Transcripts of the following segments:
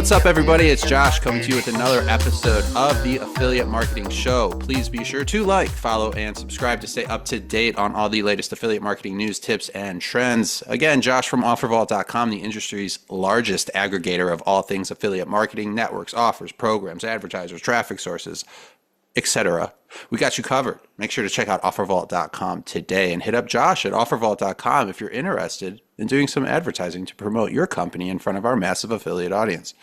What's up, everybody? It's Josh coming to you with another episode of the Affiliate Marketing Show. Please be sure to like, follow, and subscribe to stay up to date on all the latest affiliate marketing news, tips, and trends. Again, Josh from OfferVault.com, the industry's largest aggregator of all things affiliate marketing, networks, offers, programs, advertisers, traffic sources, etc. We got you covered. Make sure to check out OfferVault.com today and hit up Josh at OfferVault.com if you're interested in doing some advertising to promote your company in front of our massive affiliate audience.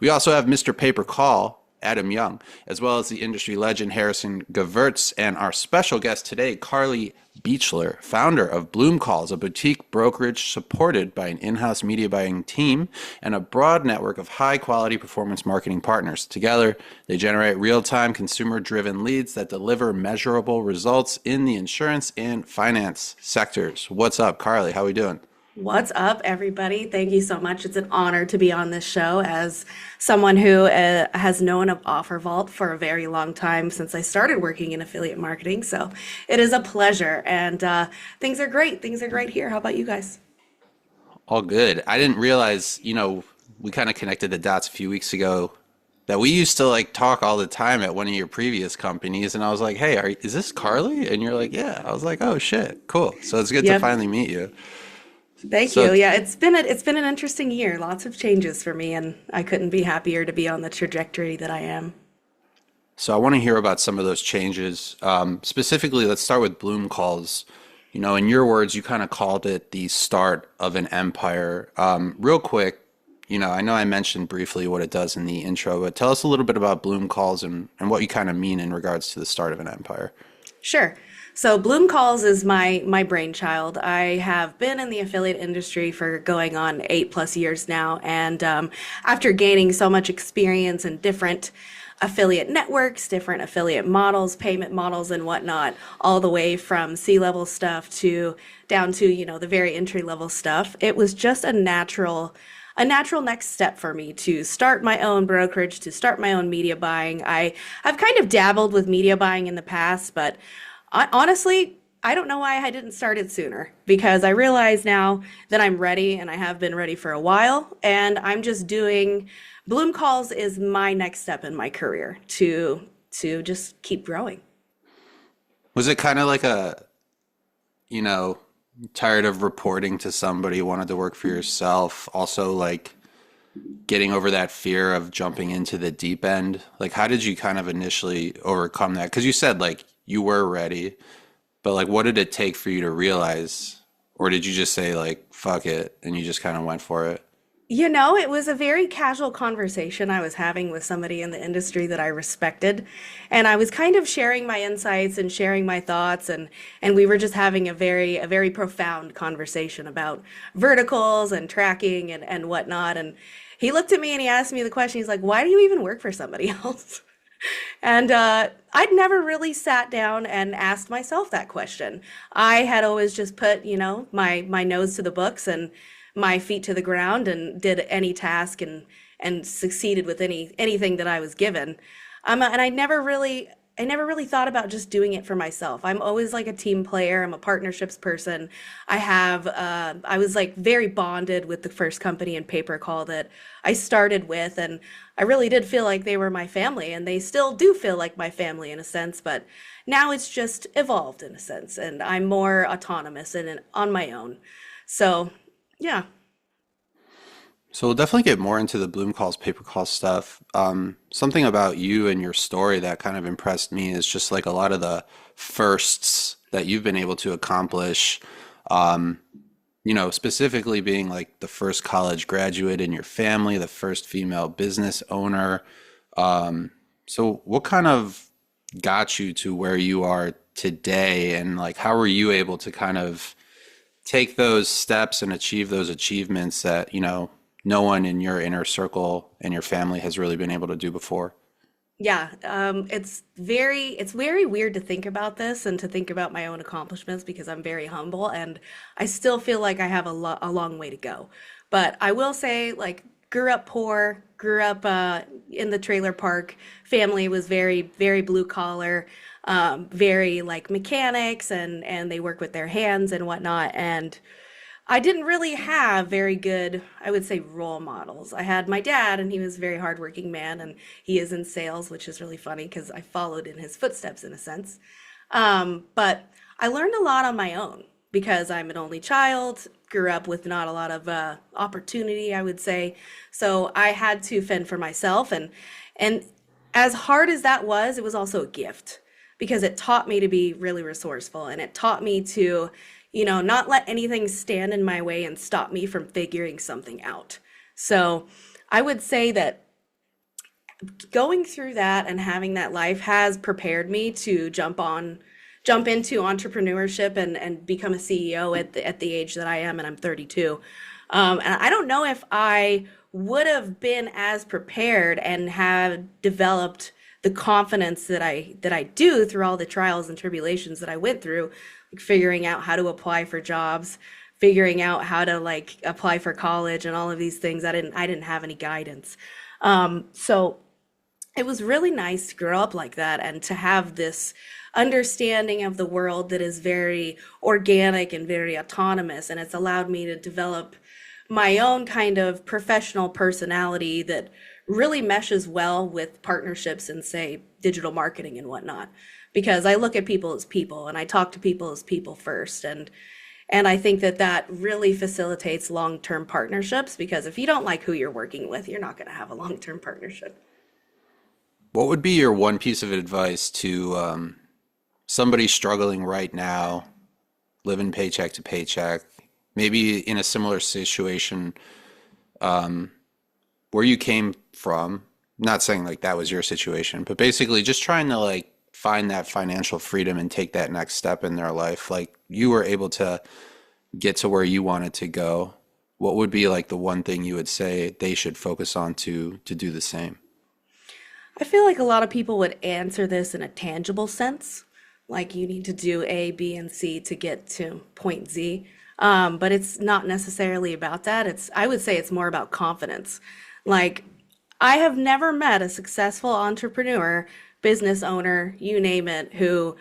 We also have Mr. Pay-Per-Call, Adam Young, as well as the industry legend Harrison Gevirtz, and our special guest today, Karly Beachler, founder of Bloom Calls, a boutique brokerage supported by an in-house media buying team and a broad network of high-quality performance marketing partners. Together, they generate real-time, consumer-driven leads that deliver measurable results in the insurance and finance sectors. What's up, Karly? How are we doing? What's up, everybody? Thank you so much. It's an honor to be on this show as someone who has known of OfferVault for a very long time since I started working in affiliate marketing. So it is a pleasure, and things are great. Things are great here. How about you guys? All good. I didn't realize, we kind of connected the dots a few weeks ago that we used to talk all the time at one of your previous companies. And I was like, hey, is this Karly? And you're like, yeah. I was like, oh, shit. Cool. So it's good to finally meet you. Thank you. Yeah, it's been an interesting year. Lots of changes for me, and I couldn't be happier to be on the trajectory that I am. So I want to hear about some of those changes. Specifically, let's start with Bloom Calls. In your words, you kind of called it the start of an empire. Real quick, I know I mentioned briefly what it does in the intro, but tell us a little bit about Bloom Calls and what you kind of mean in regards to the start of an empire. Sure. So Bloom Calls is my brainchild. I have been in the affiliate industry for going on 8+ years now. And after gaining so much experience in different affiliate networks, different affiliate models, payment models and whatnot, all the way from C-level stuff down to, the very entry-level stuff, it was just a natural next step for me to start my own brokerage, to start my own media buying. I've kind of dabbled with media buying in the past, but honestly, I don't know why I didn't start it sooner, because I realize now that I'm ready, and I have been ready for a while, and I'm just doing Bloom Calls is my next step in my career to just keep growing. Was it kind of like tired of reporting to somebody, wanted to work for yourself, also getting over that fear of jumping into the deep end? How did you kind of initially overcome that? Because you said you were ready, but what did it take for you to realize, or did you just say fuck it and you just kind of went for it? It was a very casual conversation I was having with somebody in the industry that I respected, and I was kind of sharing my insights and sharing my thoughts, and we were just having a very profound conversation about verticals and tracking and whatnot. And he looked at me and he asked me the question. He's like, "Why do you even work for somebody else?" And I'd never really sat down and asked myself that question. I had always just put, my nose to the books and my feet to the ground and did any task and succeeded with anything that I was given. And I never really thought about just doing it for myself. I'm always a team player. I'm a partnerships person. I was very bonded with the first company in Pay-Per-Call that I started with, and I really did feel like they were my family, and they still do feel like my family in a sense, but now it's just evolved in a sense, and I'm more autonomous and on my own. So, yeah. So we'll definitely get more into the Bloom Calls, Pay-Per-Call stuff. Something about you and your story that kind of impressed me is just a lot of the firsts that you've been able to accomplish, specifically being the first college graduate in your family, the first female business owner. So what kind of got you to where you are today, and how were you able to kind of take those steps and achieve those achievements that, no one in your inner circle and your family has really been able to do before? Yeah, it's very weird to think about this and to think about my own accomplishments, because I'm very humble and I still feel like I have a long way to go. But I will say, grew up poor, grew up in the trailer park. Family was very blue collar, very mechanics, and they work with their hands and whatnot. And I didn't really have very good, I would say, role models. I had my dad, and he was a very hardworking man, and he is in sales, which is really funny because I followed in his footsteps in a sense. But I learned a lot on my own because I'm an only child, grew up with not a lot of opportunity, I would say. So I had to fend for myself, and as hard as that was, it was also a gift because it taught me to be really resourceful, and it taught me to, not let anything stand in my way and stop me from figuring something out. So I would say that going through that and having that life has prepared me to jump into entrepreneurship and become a CEO at the age that I am, and I'm 32. And I don't know if I would have been as prepared and have developed the confidence that I do through all the trials and tribulations that I went through, like figuring out how to apply for jobs, figuring out how to like apply for college and all of these things. I didn't have any guidance. So it was really nice to grow up like that and to have this understanding of the world that is very organic and very autonomous. And it's allowed me to develop my own kind of professional personality that really meshes well with partnerships and, say, digital marketing and whatnot. Because I look at people as people and I talk to people as people first. And I think that that really facilitates long-term partnerships because if you don't like who you're working with, you're not going to have a long-term partnership. What would be your one piece of advice to somebody struggling right now, living paycheck to paycheck, maybe in a similar situation where you came from? Not saying like that was your situation, but basically just trying to like find that financial freedom and take that next step in their life. Like you were able to get to where you wanted to go. What would be like the one thing you would say they should focus on to do the same? I feel like a lot of people would answer this in a tangible sense, like you need to do A, B, and C to get to point Z. But it's not necessarily about that. I would say it's more about confidence. Like, I have never met a successful entrepreneur, business owner, you name it, who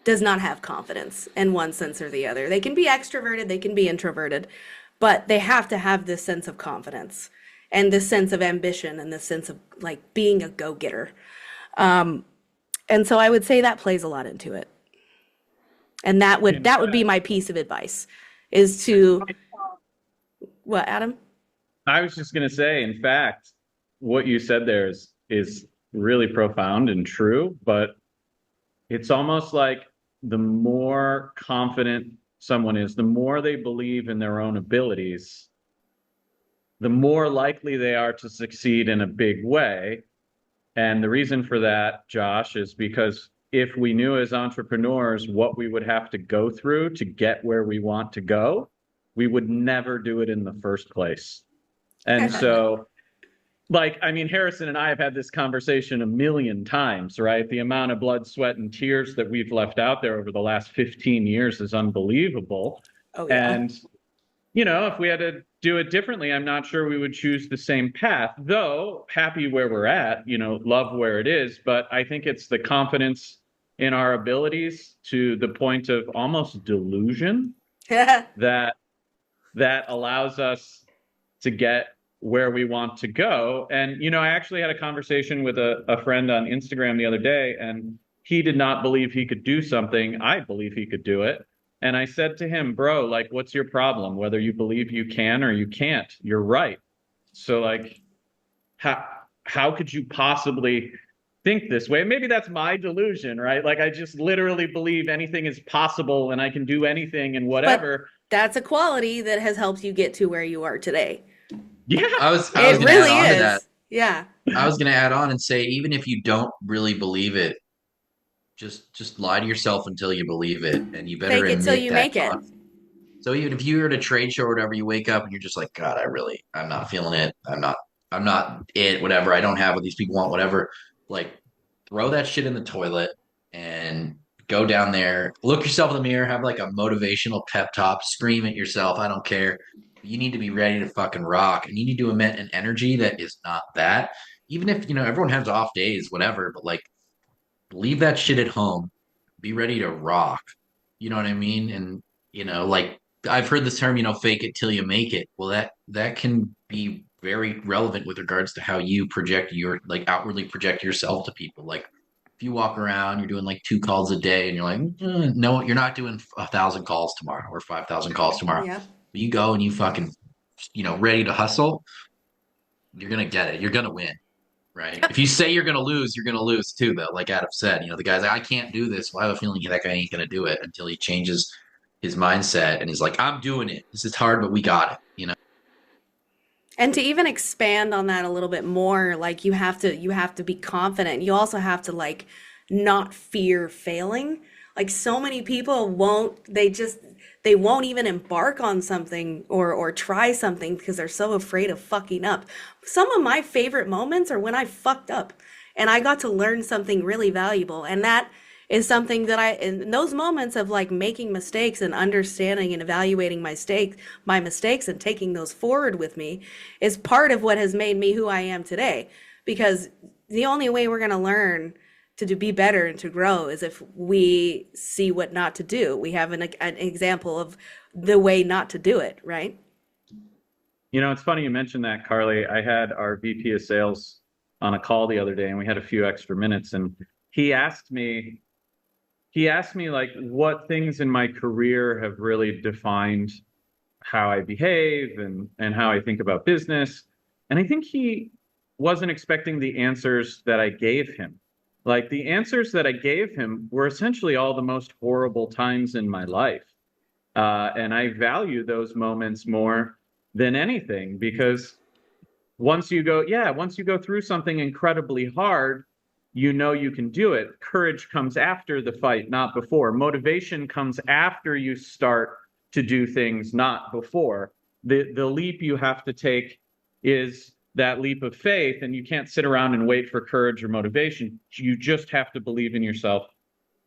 does not have confidence in one sense or the other. They can be extroverted, they can be introverted, but they have to have this sense of confidence and this sense of ambition and this sense of like being a go-getter. And so I would say that plays a lot into it. And In that would be fact, my piece of advice is to what, Adam? I was just going to say, in fact, what you said there is really profound and true, but it's almost like the more confident someone is, the more they believe in their own abilities, the more likely they are to succeed in a big way. And the reason for that, Josh, is because if we knew as entrepreneurs what we would have to go through to get where we want to go, we would never do it in the first place. And so, like, I mean, Harrison and I have had this conversation a million times, right? The amount of blood, sweat, and tears that we've left out there over the last 15 years is unbelievable. Oh yeah. And if we had to do it differently, I'm not sure we would choose the same path, though happy where we're at, love where it is. But I think it's the confidence in our abilities to the point of almost delusion that allows us to get where we want to go. And, I actually had a conversation with a friend on Instagram the other day, and he did not believe he could do something. I believe he could do it. And I said to him, bro, like, what's your problem? Whether you believe you can or you can't, you're right. So like, how could you possibly think this way? Maybe that's my delusion, right? Like I just literally believe anything is possible and I can do anything and But whatever. that's a quality that has helped you get to where you are today. Yeah. I was It gonna add really on to that. is. Yeah. I was gonna add on and say, even if you don't really believe it, just lie to yourself until you believe it, and you better Fake it till admit you that. make it. So even if you're at a trade show or whatever, you wake up and you're just like, God, I'm not feeling it. I'm not it. Whatever. I don't have what these people want. Whatever. Like, throw that shit in the toilet and go down there. Look yourself in the mirror. Have like a motivational pep talk. Scream at yourself. I don't care. You need to be ready to fucking rock, and you need to emit an energy that is not that. Even if everyone has off days, whatever. But like, leave that shit at home. Be ready to rock. You know what I mean? And like I've heard this term, fake it till you make it. Well, that can be very relevant with regards to how you project your like outwardly project yourself to people. Like if you walk around, you're doing like 2 calls a day, and you're like, no, you're not doing 1,000 calls tomorrow or 5,000 calls tomorrow. Yeah. But you go and you fucking, ready to hustle. You're gonna get it. You're gonna win, right? If you say you're gonna lose too, though. Like Adam said, the guy's like, I can't do this. Well, I have a feeling that guy ain't gonna do it until he changes his mindset and he's like, I'm doing it. This is hard, but we got it. And to even expand on that a little bit more, like you have to be confident. You also have to like not fear failing. Like so many people they won't even embark on something or try something because they're so afraid of fucking up. Some of my favorite moments are when I fucked up and I got to learn something really valuable. And that is something that in those moments of like making mistakes and understanding and evaluating my mistakes and taking those forward with me is part of what has made me who I am today. Because the only way we're going to learn be better and to grow is if we see what not to do. We have an example of the way not to do it, right? It's funny you mentioned that, Karly. I had our VP of sales on a call the other day, and we had a few extra minutes, and he asked me like what things in my career have really defined how I behave and how I think about business. And I think he wasn't expecting the answers that I gave him. Like the answers that I gave him were essentially all the most horrible times in my life. And I value those moments more than anything because once you go through something incredibly hard, you can do it. Courage comes after the fight, not before. Motivation comes after you start to do things, not before. The leap you have to take is that leap of faith, and you can't sit around and wait for courage or motivation. You just have to believe in yourself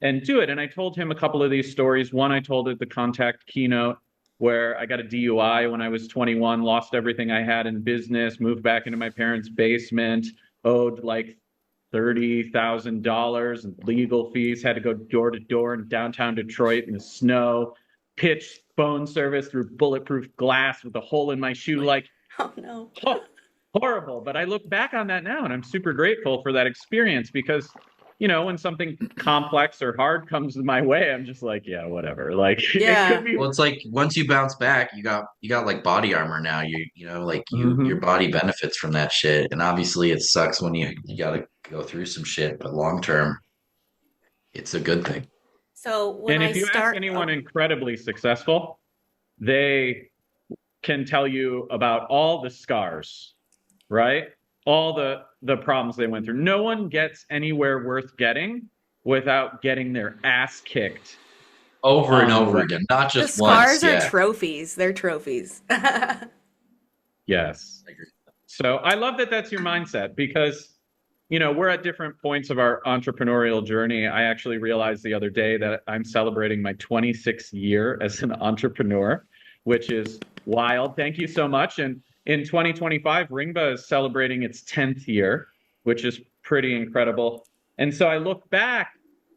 and do it. And I told him a couple of these stories. One I told at the Contact keynote where I got a DUI when I was 21, lost everything I had in business, moved back into my parents' basement, owed like $30,000 in legal fees, had to go door to door in downtown Detroit in the snow, pitch phone service through bulletproof glass with a hole in my shoe. Like, Oh no. horrible. But I look back on that now and I'm super grateful for that experience because, when something complex or hard comes my way, I'm just like, yeah, whatever. Like, Yeah. it could be. Well, it's like once you bounce back, you got like body armor now. Your body benefits from that shit. And obviously it sucks when you got to go through some shit, but long term, it's a good thing. So when And I if you start, ask anyone incredibly successful, they can tell you about all the scars, right? All the problems they went through. No one gets anywhere worth getting without getting their ass kicked Over and over again, not the just once. scars are Yeah. trophies. They're trophies. Yes. I agree. So I love that that's your mindset because, we're at different points of our entrepreneurial journey. I actually realized the other day that I'm celebrating my 26th year as an entrepreneur, which is wild. Thank you so much. And in 2025, Ringba is celebrating its 10th year, which is pretty incredible. And so I look back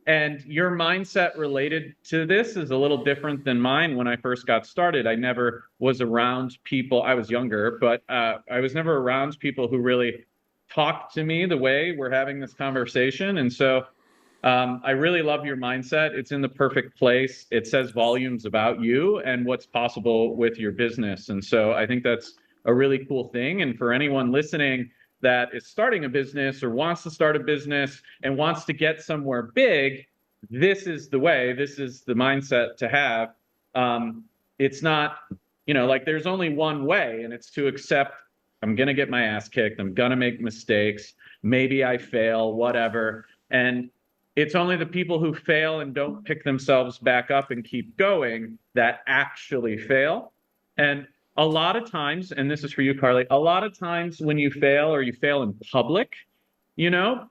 and your mindset related to this is a little different than mine. When I first got started, I never was around people. I was younger, but I was never around people who really talked to me the way we're having this conversation. And so I really love your mindset. It's in the perfect place. It says volumes about you and what's possible with your business. And so I think that's a really cool thing. And for anyone listening that is starting a business or wants to start a business and wants to get somewhere big, this is the way, this is the mindset to have. It's not, like there's only one way, and it's to accept I'm going to get my ass kicked. I'm going to make mistakes. Maybe I fail, whatever. And it's only the people who fail and don't pick themselves back up and keep going that actually fail. And a lot of times, and this is for you, Karly, a lot of times when you fail or you fail in public,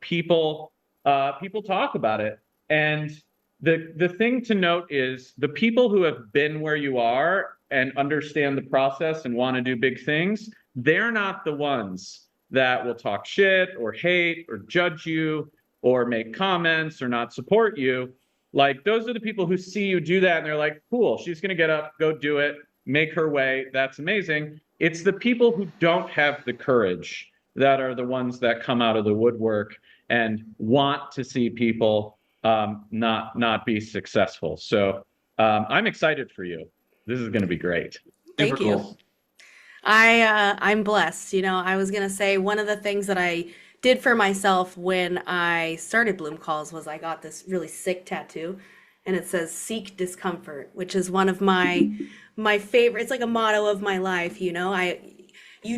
people talk about it. And the thing to note is the people who have been where you are and understand the process and want to do big things, they're not the ones that will talk shit or hate or judge you or make comments or not support you. Like those are the people who see you do that and they're like, cool, she's going to get up, go do it, make her way. That's amazing. It's the people who don't have the courage that are the ones that come out of the woodwork and want to see people not be successful. So I'm excited for you. This is going to be great. Super Thank you. cool. I'm blessed. I was gonna say one of the things that I did for myself when I started Bloom Calls was I got this really sick tattoo, and it says "Seek discomfort," which is one of my favorite. It's like a motto of my life. You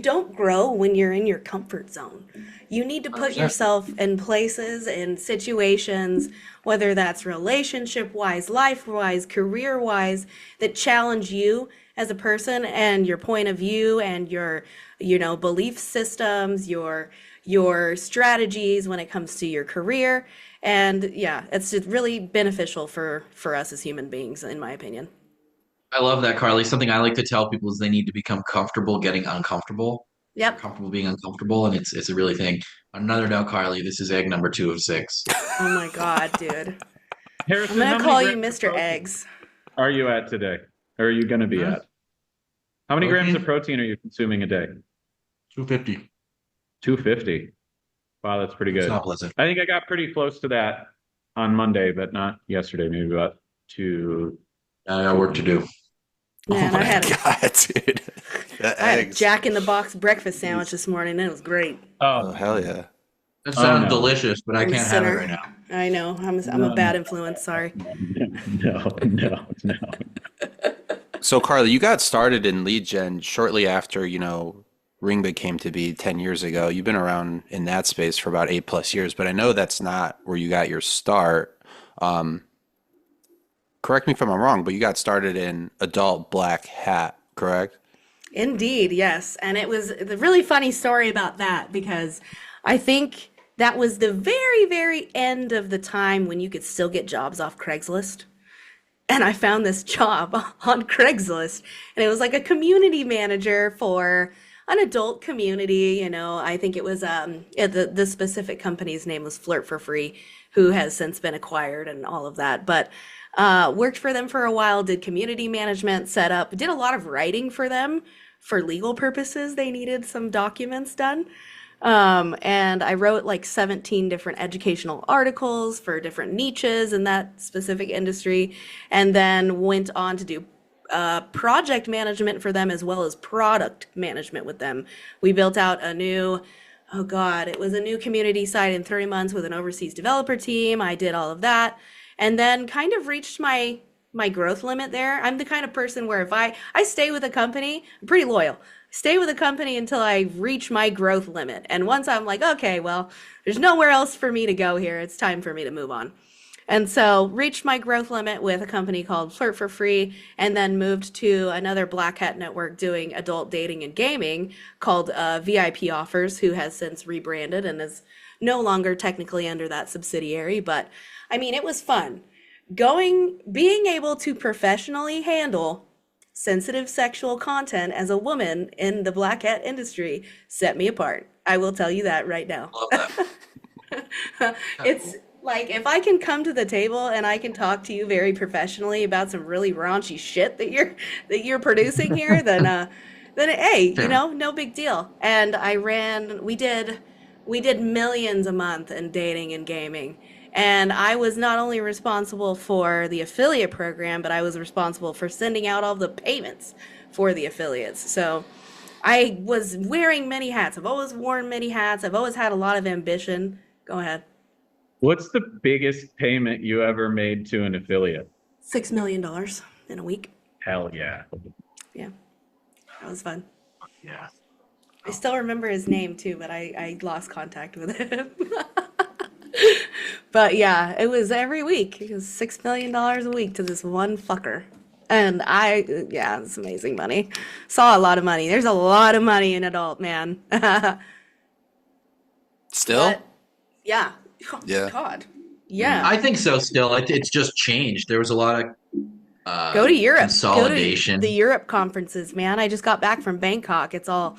don't grow when you're in your comfort zone. You need to put yourself in places and situations, whether that's relationship wise, life wise, career wise, that challenge you as a person and your point of view and your belief systems, your strategies when it comes to your career. And yeah, it's just really beneficial for us as human beings, in my opinion. I love that, Karly. Something I like to tell people is they need to become comfortable getting uncomfortable, Yep. comfortable being uncomfortable, and it's a really thing. On another note, Karly, this is egg number 2 of 6. Oh my God, dude. Harrison, I'm how gonna many call you grams of Mr. protein Eggs. are you at today? Or are you going to be Huh? at? How many grams Protein? of protein are you consuming a day? 250. 250. Wow, that's pretty It's good. not pleasant. I think I got pretty close to that on Monday, but not yesterday. Maybe about two. I got work to do. Man, Oh I my had God, dude. The I had a eggs. Jack in the Box breakfast sandwich this morning, and it was great. Oh, Oh, hell yeah. That Oh, sounds no. delicious, but I I'm a can't have it sinner. right now. I know. I'm a No, bad no. influence. Sorry. No. So, Karly, you got started in lead gen shortly after, Ringba came to be 10 years ago. You've been around in that space for about 8+ years, but I know that's not where you got your start. Correct me if I'm wrong, but you got started in adult black hat, correct? Indeed, yes. And it was a really funny story about that because I think that was the very, very end of the time when you could still get jobs off Craigslist. And I found this job on Craigslist, and it was like a community manager for an adult community. I think it was the specific company's name was Flirt for Free, who has since been acquired and all of that. But worked for them for a while, did community management, set up, did a lot of writing for them for legal purposes. They needed some documents done. And I wrote like 17 different educational articles for different niches in that specific industry, and then went on to do project management for them as well as product management with them. We built out oh God, it was a new community site in 3 months with an overseas developer team. I did all of that and then kind of reached my growth limit there. I'm the kind of person where if I stay with a company, I'm pretty loyal. Stay with a company until I reach my growth limit. And once I'm like, okay, well, there's nowhere else for me to go here. It's time for me to move on. And so reached my growth limit with a company called Flirt for Free, and then moved to another Black Hat network doing adult dating and gaming called VIP Offers, who has since rebranded and is no longer technically under that subsidiary. But I mean, it was fun. Being able to professionally handle sensitive sexual content as a woman in the Black Hat industry set me apart. I will tell you that right now. Love that. It's like if I can come to the table and I can talk to you very professionally about some really raunchy shit that you're producing here, then hey, Fair. no big deal. And we did millions a month in dating and gaming. And I was not only responsible for the affiliate program, but I was responsible for sending out all the payments for the affiliates. So I was wearing many hats. I've always worn many hats. I've always had a lot of ambition. Go ahead. What's the biggest payment you ever made to an affiliate? $6 million in a week. Hell yeah. Yeah, that was fun. Yeah. I still remember his name too, but I lost contact with him. But yeah, it was every week. It was $6 million a week to this one fucker. And it's amazing money. Saw a lot of money. There's a lot of money in adult, man. Still? But, yeah. Oh, Yeah. God. Yeah. I think so still. It's just changed. There was a lot of Go to Europe. consolidation. Go to the Europe conferences, man. I just got back from Bangkok. It's all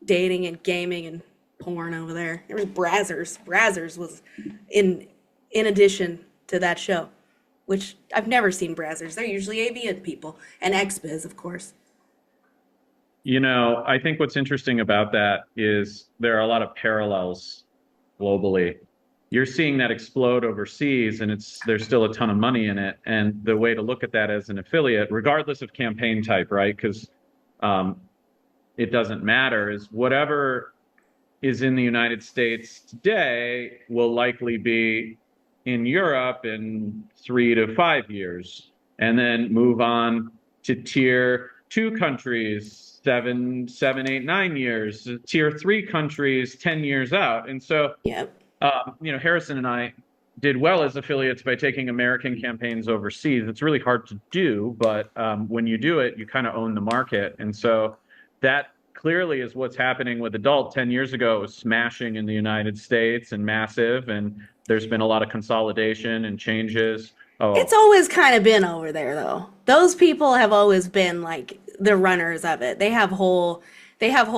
dating and gaming and porn over there. There was Brazzers. Brazzers was in addition to that show. which I've never seen Brazzers. They're usually AV people and XBiz, of course. I think what's interesting about that is there are a lot of parallels globally. You're seeing that explode overseas, and there's still a ton of money in it. And the way to look at that as an affiliate, regardless of campaign type, right? Because um, it doesn't matter, is whatever is in the United States today will likely be in Europe in 3 to 5 years, and then move on to tier two countries, 7, 8, 9 years, tier three countries, 10 years out. And so, Yep. Harrison and I did well as affiliates by taking American campaigns overseas. It's really hard to do, but when you do it, you kind of own the market. And so that clearly is what's happening with adult. 10 years ago, it was smashing in the United States and massive, and there's been a lot of consolidation and changes. It's Oh, always kind of been over there though. Those people have always been like the runners of it. They have whole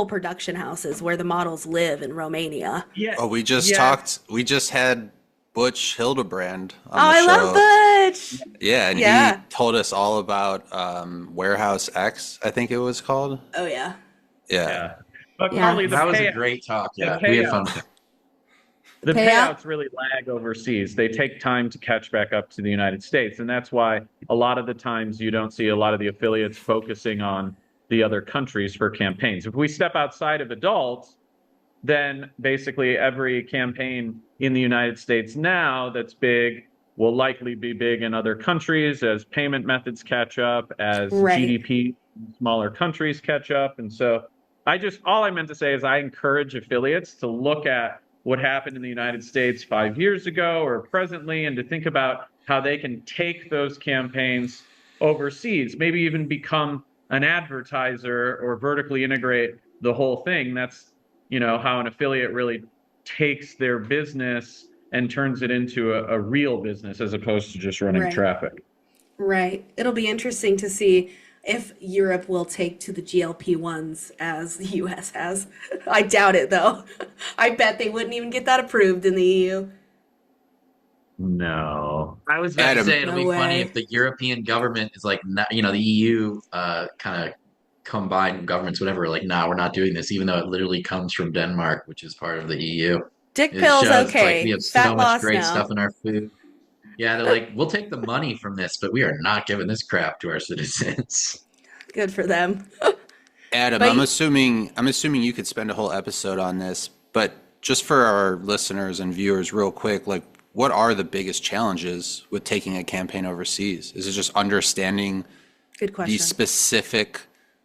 production houses where the models live in Romania. yeah, Oh, we just yeah, talked. We just had Butch Hildebrand Oh, on the I love show. Butch. Yeah, and he Yeah. told us all about Warehouse X, I think it was called. Oh yeah. Yeah. yeah. But Yeah. Carly, That was a great talk. the Yeah, we had fun payout with it. The the payout? payouts really lag overseas. They take time to catch back up to the United States. And that's why a lot of the times you don't see a lot of the affiliates focusing on the other countries for campaigns. If we step outside of adults, then basically every campaign in the United States now that's big will likely be big in other countries as payment methods catch up, as Right. GDP in smaller countries catch up. And so all I meant to say is I encourage affiliates to look at what happened in the United States 5 years ago or presently and to think about how they can take those campaigns overseas, maybe even become an advertiser or vertically integrate the whole thing. That's, how an affiliate really takes their business and turns it into a real business as opposed to just running Right. traffic. Right. It'll be interesting to see if Europe will take to the GLP-1s as the US has. I doubt it though. I bet they wouldn't even get that approved in the EU. No. I was about to Adam, say it'll No be funny if way. the European government is like, the EU kind of combined governments, whatever, like, nah, we're not doing this, even though it literally comes from Denmark, which is part of the EU. Dick It pills, shows it's like we okay. have so Fat much loss, great no. stuff in our food. Yeah, they're like, we'll take the money from this, but we are not giving this crap to our citizens. Good for them. Adam, But I'm assuming you could spend a whole episode on this, but just for our listeners and viewers, real quick, like what are the biggest challenges with taking a campaign overseas? Is it just understanding good the question. specific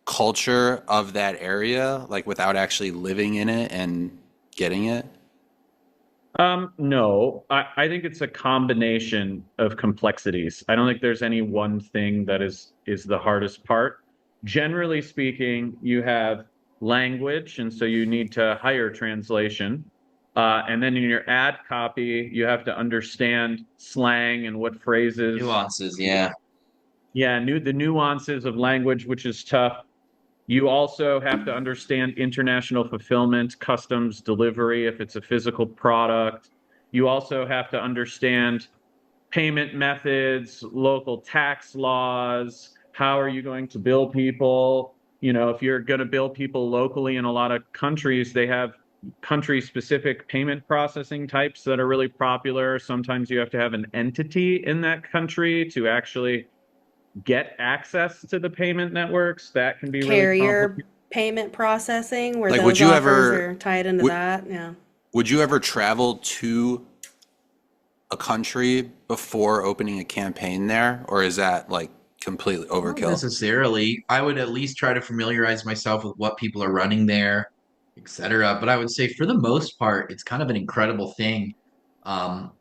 culture of that area, like without actually living in it and getting it? No, I think it's a combination of complexities. I don't think there's any one thing that is the hardest part. Generally speaking, you have language, and so you need to hire translation. And then in your ad copy, you have to understand slang and what phrases, Nuances, yeah. yeah, the nuances of language, which is tough. You also have to understand international fulfillment, customs delivery, if it's a physical product. You also have to understand payment methods, local tax laws. How are you going to bill people? If you're going to bill people locally in a lot of countries, they have country specific payment processing types that are really popular. Sometimes you have to have an entity in that country to actually get access to the payment networks. That can be really Carrier complicated. payment processing, where Like, would those you offers ever are tied into would that. Yeah. would you ever travel to a country before opening a campaign there, or is that like completely Not overkill? necessarily. I would at least try to familiarize myself with what people are running there, etc. But I would say for the most part, it's kind of an incredible thing. Um,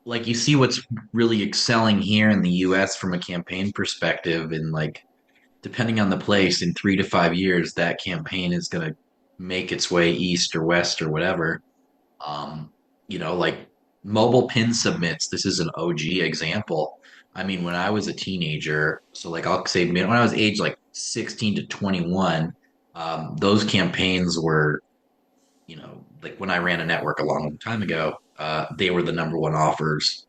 like you see what's really excelling here in the US from a campaign perspective, and like depending on the place, in 3 to 5 years, that campaign is going to make its way east or west or whatever. Um, like mobile pin submits. This is an OG example. I mean, when I was a teenager, so like I'll say when I was age like 16 to 21, those campaigns were, like when I ran a network a long time ago, they were the number one offers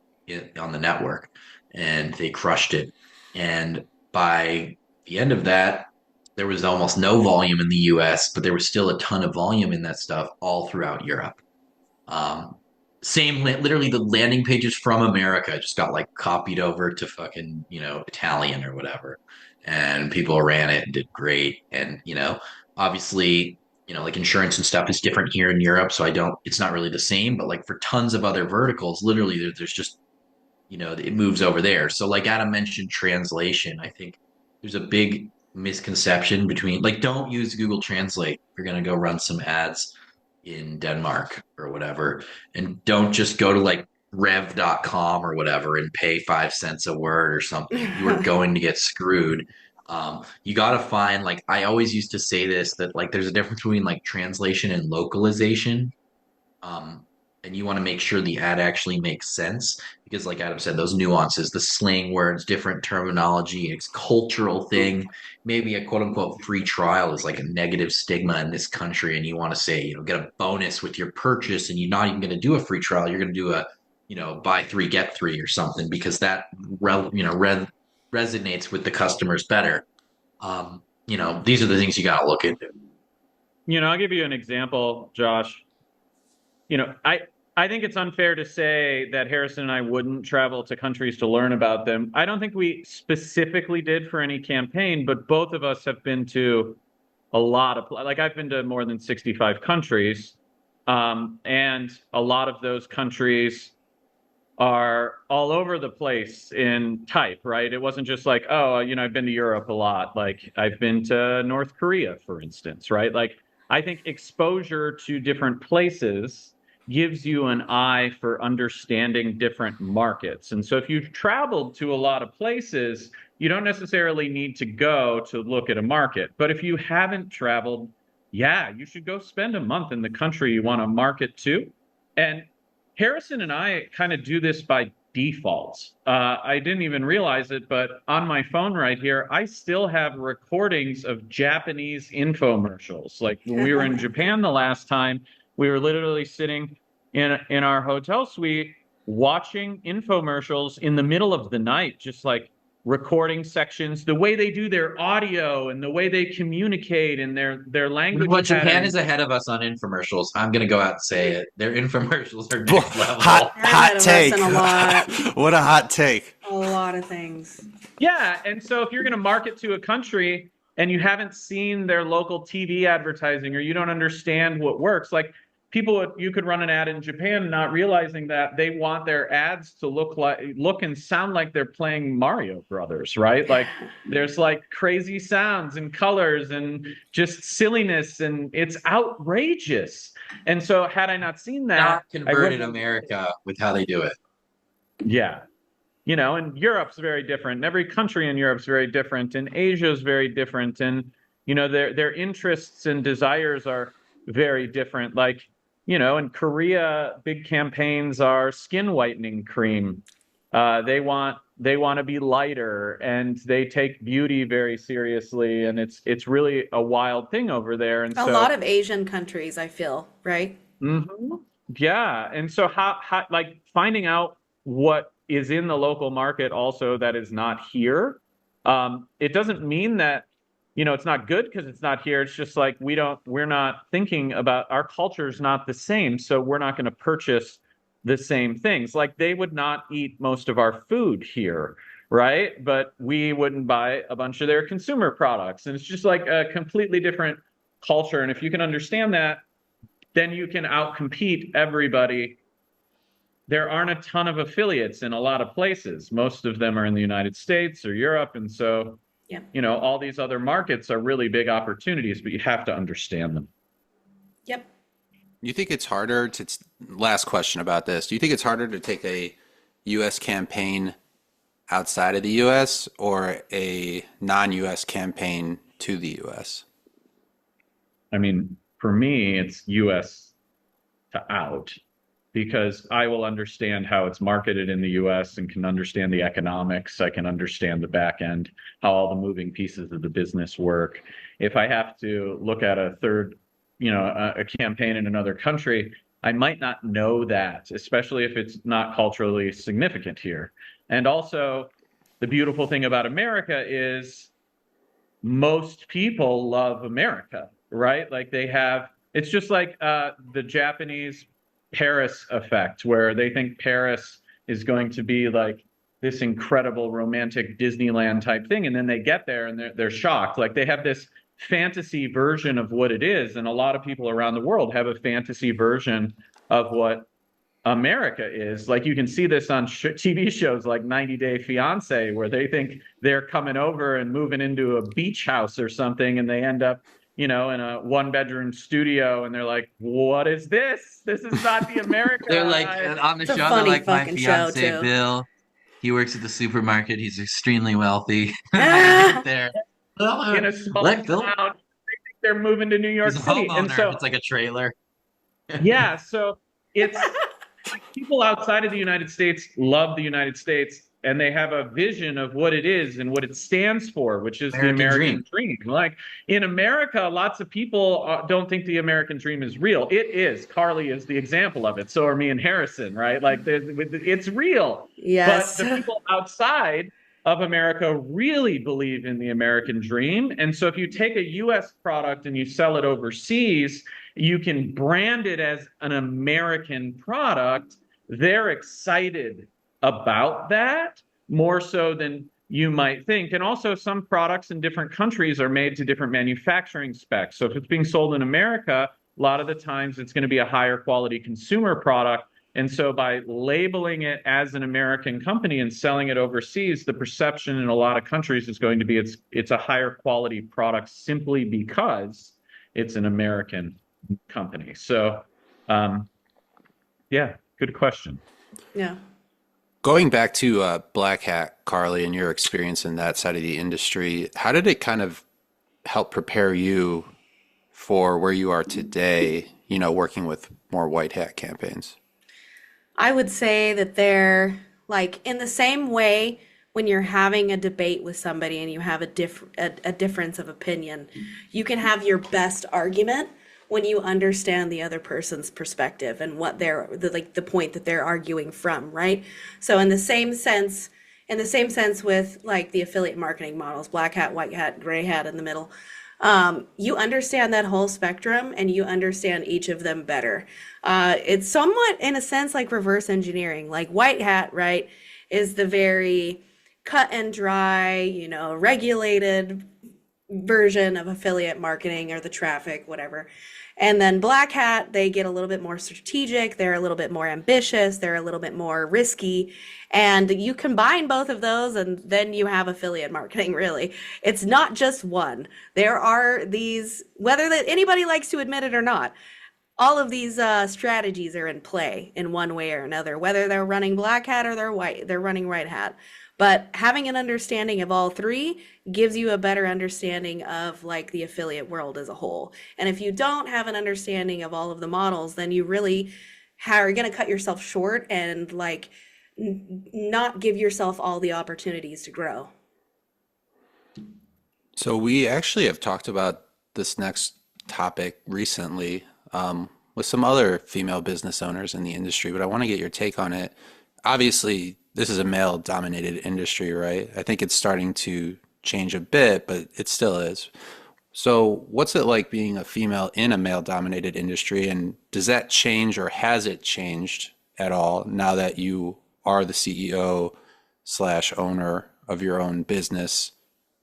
on the network, and they crushed it. And by the end of that, there was almost no volume in the US, but there was still a ton of volume in that stuff all throughout Europe. Um, literally the landing pages from America just got like copied over to fucking, Italian or whatever. And people ran it and did great. And, obviously, like insurance and stuff is different here in Europe. So it's not really the same, but like for tons of other verticals, literally there's just, it moves over there. So like Adam mentioned translation, I think there's a big misconception between like, don't use Google Translate. If you're going to go run some ads in Denmark or whatever. And don't just go to like rev.com or whatever and pay 5 cents a word or something. You are going to get screwed. You got to find, like, I always used to say this, that like there's a difference between like translation and localization. Um, and you want to make sure the ad actually makes sense because, like Adam said, those nuances, the slang words, different terminology, it's cultural thing. Maybe a quote unquote free trial is like a negative stigma in this country, and you want to say, get a bonus with your purchase, and you're not even going to do a free trial. You're going to do a, buy three get three or something because that resonates with the customers better. These are the things you got to look into. I'll give you an example, Josh. I think it's unfair to say that Harrison and I wouldn't travel to countries to learn about them. I don't think we specifically did for any campaign, but both of us have been to a lot of, like I've been to more than 65 countries. And a lot of those countries are all over the place in type, right? It wasn't just like, oh, I've been to Europe a lot. Like I've been to North Korea, for instance, right? Like I think exposure to different places gives you an eye for understanding different markets. And so if you've traveled to a lot of places, you don't necessarily need to go to look at a market. But if you haven't traveled, yeah, you should go spend a month in the country you want to market to. And Harrison and I kind of do this by default. I didn't even realize it, but on my phone right here, I still have recordings of Japanese infomercials. Like when we were in Japan the last time, we were literally sitting in our hotel suite watching infomercials in the middle of the night, just like recording sections, the way they do their audio and the way they communicate and their language. But Japan is ahead of us on infomercials. I'm going to go out and say it. Their infomercials are next level. Hot take. What a hot take. A lot of things. Yeah. And so if you're going to market to a country and you haven't seen their local TV advertising or you don't understand what works, like you could run an ad in Japan not realizing that they want their ads to look and sound like they're playing Mario Brothers, right? Like there's like crazy sounds and colors and just silliness, and it's outrageous. And so had I not seen that, not converted America with how they do it. Yeah. And Europe's very different. And every country in Europe's very different. And Asia's very different. And, their interests and desires are very different. Like, in Korea, big campaigns are skin whitening cream. They want to be lighter, and they take beauty very seriously. And it's really a wild thing over there. And a lot of Asian countries, I feel, right? Mm-hmm. Yeah. And so how like finding out what is in the local market also that is not here. It doesn't mean that, it's not good because it's not here. It's just like we're not thinking about, our culture is not the same. So we're not going to purchase the same things. Like they would not eat most of our food here, right? But we wouldn't buy a bunch of their consumer products. And it's just like a completely different culture. And if you can understand that, then you can outcompete everybody. There aren't a ton of affiliates in a lot of places. Most of them are in the United States or Europe. And so, all these other markets are really big opportunities, but you have to understand them. Yep. You think it's harder last question about this. Do you think it's harder to take a U.S. campaign outside of the U.S. or a non-U.S. campaign to the U.S.? I mean, for me, it's U.S. to out, because I will understand how it's marketed in the US and can understand the economics. I can understand the back end, how all the moving pieces of the business work. If I have to look at a third, a campaign in another country, I might not know that, especially if it's not culturally significant here. And also, the beautiful thing about America is most people love America, right? Like it's just like the Japanese Paris effect, where they think Paris is going to be like this incredible romantic Disneyland type thing. And then they get there and they're shocked. Like they have this fantasy version of what it is. And a lot of people around the world have a fantasy version of what America is. Like you can see this on TV shows like 90 Day Fiance, where they think they're coming over and moving into a beach house or something, and they end up, in a 1-bedroom studio, and they're like, "What is this? This is not the America." They're like on the It's a show. They're funny like, my fucking show, fiance too. Bill. He works at the supermarket. He's extremely wealthy. I get there. In a small Let Bill. town, they think they're moving to New York He's a City, and homeowner. so It's like a trailer. yeah, so it's like people outside of the United States love the United States, and they have a vision of what it is and what it stands for, which is the American dream. Like in America, lots of people don't think the American dream is real. It is. Karly is the example of it. So are me and Harrison, right? Like it's real. Yes. But the people outside of America really believe in the American dream. And so if you take a US product and you sell it overseas, you can brand it as an American product. They're excited about that more so than you might think. And also some products in different countries are made to different manufacturing specs. So if it's being sold in America, a lot of the times it's going to be a higher quality consumer product. And so by labeling it as an American company and selling it overseas, the perception in a lot of countries is going to be it's a higher quality product simply because it's an American company. So yeah, good question. Yeah. Going back to Black Hat, Karly, and your experience in that side of the industry, how did it kind of help prepare you for where you are today, working with more white hat campaigns? I would say that they're like in the same way when you're having a debate with somebody and you have a difference of opinion, you can have your best argument when you understand the other person's perspective and what the point that they're arguing from, right? So in the same sense with like the affiliate marketing models, black hat, white hat, gray hat in the middle, you understand that whole spectrum and you understand each of them better. It's somewhat in a sense like reverse engineering. Like white hat, right, is the very cut and dry, regulated version of affiliate marketing or the traffic, whatever. And then black hat, they get a little bit more strategic. They're a little bit more ambitious. They're a little bit more risky. And you combine both of those and then you have affiliate marketing, really. It's not just one. There are these, whether that anybody likes to admit it or not, all of these strategies are in play in one way or another, whether they're running black hat or they're running white hat. But having an understanding of all three gives you a better understanding of like the affiliate world as a whole. And if you don't have an understanding of all of the models, then you really are going to cut yourself short and like not give yourself all the opportunities to grow. So we actually have talked about this next topic recently with some other female business owners in the industry, but I want to get your take on it. Obviously, this is a male-dominated industry, right? I think it's starting to change a bit, but it still is. So what's it like being a female in a male-dominated industry, and does that change or has it changed at all now that you are the CEO/owner of your own business?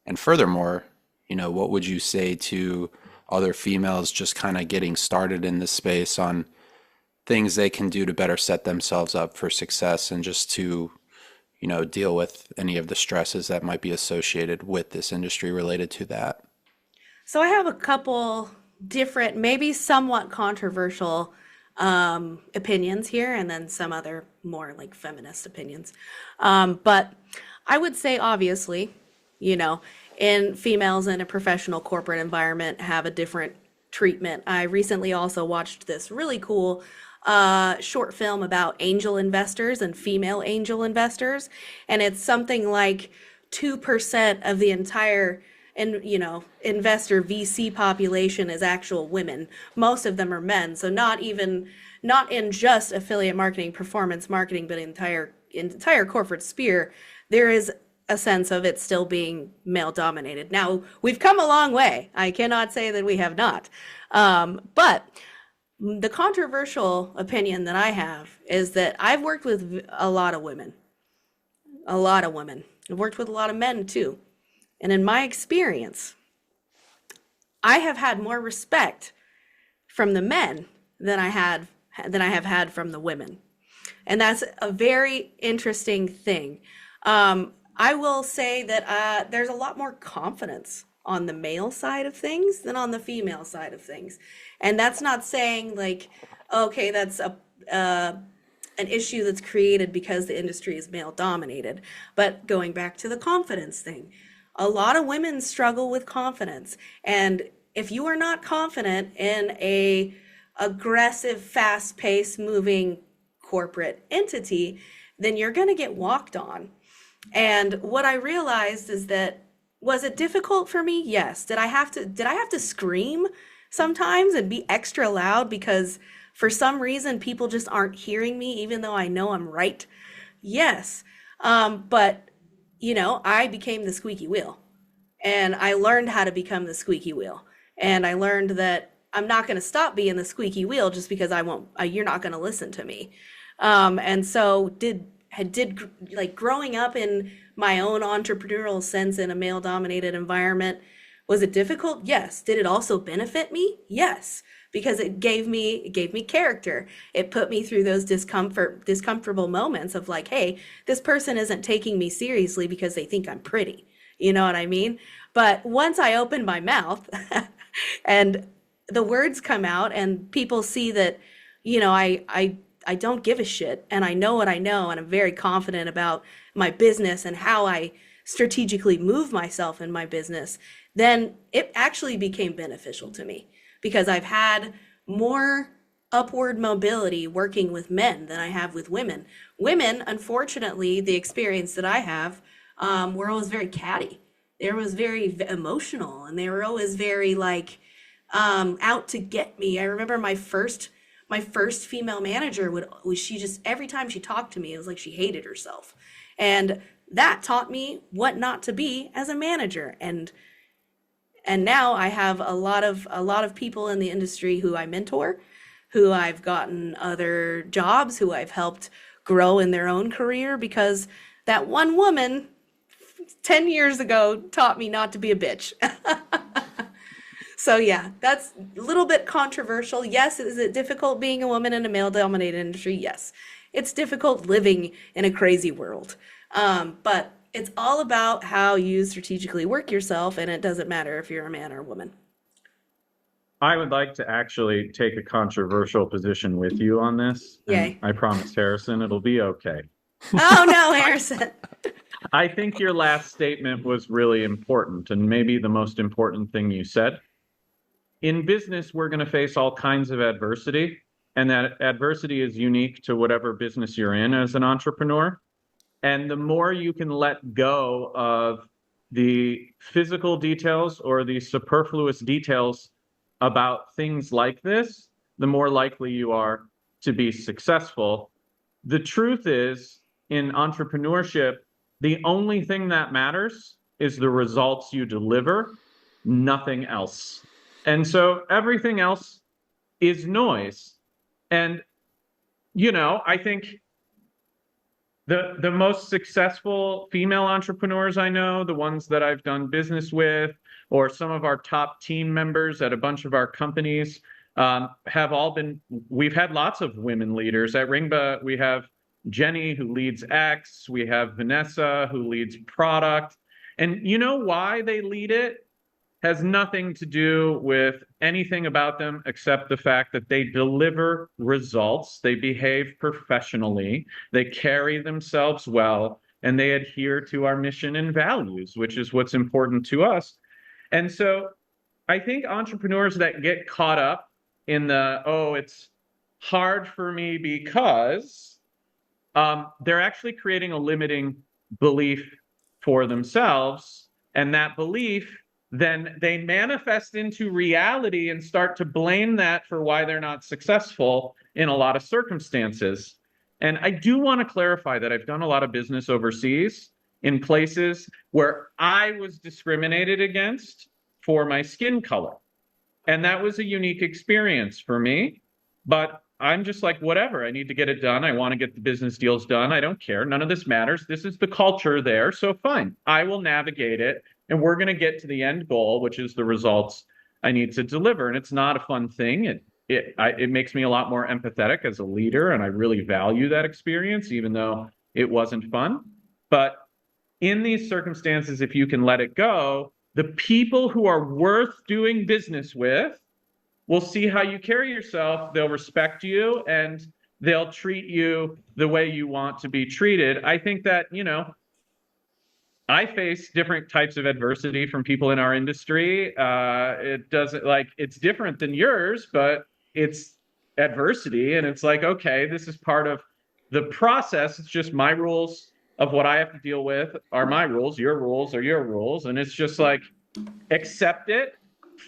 And furthermore, what would you say to other females just kind of getting started in this space on things they can do to better set themselves up for success and just to deal with any of the stresses that might be associated with this industry related to that? So I have a couple different, maybe somewhat controversial opinions here, and then some other more like feminist opinions. But I would say, obviously, in females in a professional corporate environment have a different treatment. I recently also watched this really cool short film about angel investors and female angel investors. And it's something like 2% of the entire investor VC population is actual women. Most of them are men. So not in just affiliate marketing, performance marketing, but entire corporate sphere, there is a sense of it still being male dominated. Now, we've come a long way. I cannot say that we have not. But the controversial opinion that I have is that I've worked with a lot of women. A lot of women. I've worked with a lot of men too. And in my experience, I have had more respect from the men than I have had from the women. And that's a very interesting thing. I will say that there's a lot more confidence on the male side of things than on the female side of things. And that's not saying like, okay, that's an issue that's created because the industry is male dominated. But going back to the confidence thing, a lot of women struggle with confidence. And if you are not confident in a aggressive, fast-paced, moving corporate entity, then you're going to get walked on. And what I realized is that, was it difficult for me? Yes. Did I have to scream sometimes and be extra loud because for some reason people just aren't hearing me even though I know I'm right? Yes. But I became the squeaky wheel, and I learned how to become the squeaky wheel. And I learned that I'm not going to stop being the squeaky wheel just because you're not going to listen to me. And so like growing up in my own entrepreneurial sense in a male dominated environment, was it difficult? Yes. Did it also benefit me? Yes, because it gave me character. It put me through those discomfortable moments of like, hey, this person isn't taking me seriously because they think I'm pretty. You know what I mean? But once I open my mouth and the words come out and people see that, I don't give a shit and I know what I know and I'm very confident about my business and how I strategically move myself in my business, then it actually became beneficial to me because I've had more upward mobility working with men than I have with women. Women, unfortunately, the experience that I have, were always very catty. They were very emotional and they were always very like out to get me. I remember my first female manager she just, every time she talked to me, it was like she hated herself. And that taught me what not to be as a manager. And now I have a lot of people in the industry who I mentor, who I've gotten other jobs, who I've helped grow in their own career because that one woman 10 years ago taught me not to be a bitch. So yeah, that's a little bit controversial. Yes, is it difficult being a woman in a male-dominated industry? Yes. It's difficult living in a crazy world. But it's all about how you strategically work yourself, and it doesn't matter if you're a man or a woman. I would like to actually take a controversial position with you on this. Yay. I promise, Harrison, it'll be okay. Oh no, Harrison. I think your last statement was really important and maybe the most important thing you said. In business, we're going to face all kinds of adversity, and that adversity is unique to whatever business you're in as an entrepreneur. And the more you can let go of the physical details or the superfluous details about things like this, the more likely you are to be successful. The truth is, in entrepreneurship, the only thing that matters is the results you deliver, nothing else. And so everything else is noise. And, I think the most successful female entrepreneurs I know, the ones that I've done business with, or some of our top team members at a bunch of our companies, we've had lots of women leaders. At Ringba, we have Jenny, who leads X. We have Vanessa, who leads product. And you know why they lead it? Has nothing to do with anything about them except the fact that they deliver results, they behave professionally, they carry themselves well, and they adhere to our mission and values, which is what's important to us. And so I think entrepreneurs that get caught up in it's hard for me because they're actually creating a limiting belief for themselves, and that belief then they manifest into reality and start to blame that for why they're not successful in a lot of circumstances. And I do want to clarify that I've done a lot of business overseas in places where I was discriminated against for my skin color. And that was a unique experience for me. But I'm just like, whatever, I need to get it done. I want to get the business deals done. I don't care. None of this matters. This is the culture there. So fine, I will navigate it. And we're going to get to the end goal, which is the results I need to deliver. And it's not a fun thing. It makes me a lot more empathetic as a leader. And I really value that experience, even though it wasn't fun. But in these circumstances, if you can let it go, the people who are worth doing business with will see how you carry yourself. They'll respect you and they'll treat you the way you want to be treated. I think that, I face different types of adversity from people in our industry. It's different than yours, but it's adversity. And it's like, okay, this is part of the process. It's just my rules of what I have to deal with are my rules. Your rules are your rules. And it's just like, accept it,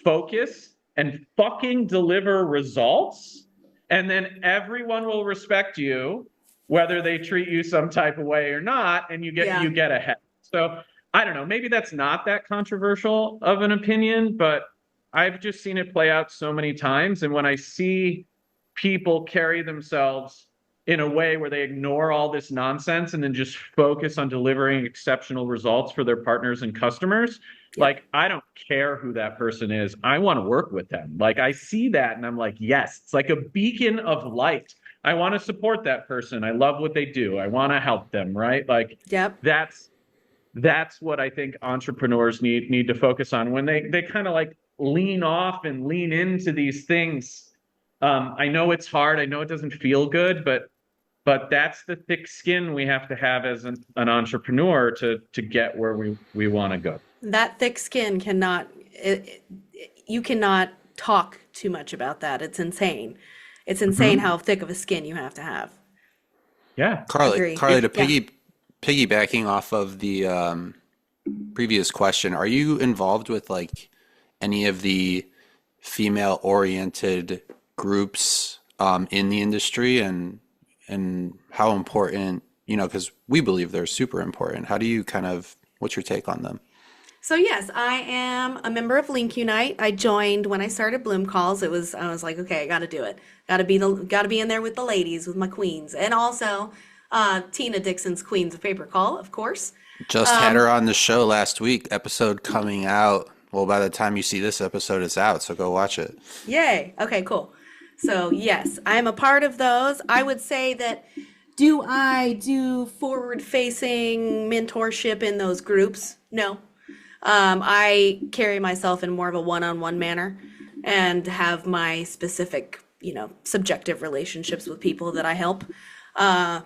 focus, and fucking deliver results. And then everyone will respect you, whether they treat you some type of way or not. And you get ahead. So I don't know, maybe that's not that controversial of an opinion, but I've just seen it play out so many times. And when I see people carry themselves in a way where they ignore all this nonsense and then just focus on delivering exceptional results for their partners and customers, like, I don't care who that person is. I want to work with them. Like, I see that and I'm like, yes, it's like a beacon of light. I want to support that person. I love what they do. I want to help them, right? Like, that's what I think entrepreneurs need to focus on when they kind of like lean off and lean into these things. I know it's hard. I know it doesn't feel good, but that's the thick skin we have to have as an entrepreneur to get where we want to go. That thick skin you cannot talk too much about that. It's insane. It's insane how thick of a skin you have to have. Yeah. Karly, piggybacking off of the previous question, are you involved with like any of the female-oriented groups in the industry, and how important, because we believe they're super important. How do you what's your take on them? So yes, I am a member of Link Unite. I joined when I started Bloom Calls. I was like, okay, I got to do it. Got to be in there with the ladies, with my queens, and also Tina Dixon's Queens of Paper Call, of course. Just had her on the show last week. Episode coming out. Well, by the time you see this episode, it's out. So go watch it. Yay. Okay, cool. So yes, I'm a part of those. I would say that, do I do forward-facing mentorship in those groups? No. I carry myself in more of a one-on-one manner and have my specific, subjective relationships with people that I help,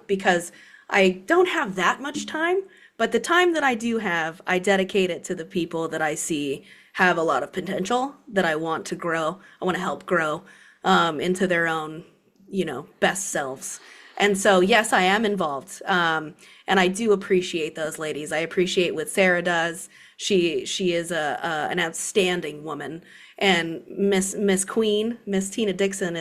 because I don't have that much time, but the time that I do have, I dedicate it to the people that I see have a lot of potential that I want to grow. I want to help grow into their own, best selves. And so, yes, I am involved. And I do appreciate those ladies. I appreciate what Sarah does. She is an outstanding woman. And Miss Queen, Miss Tina Dixon,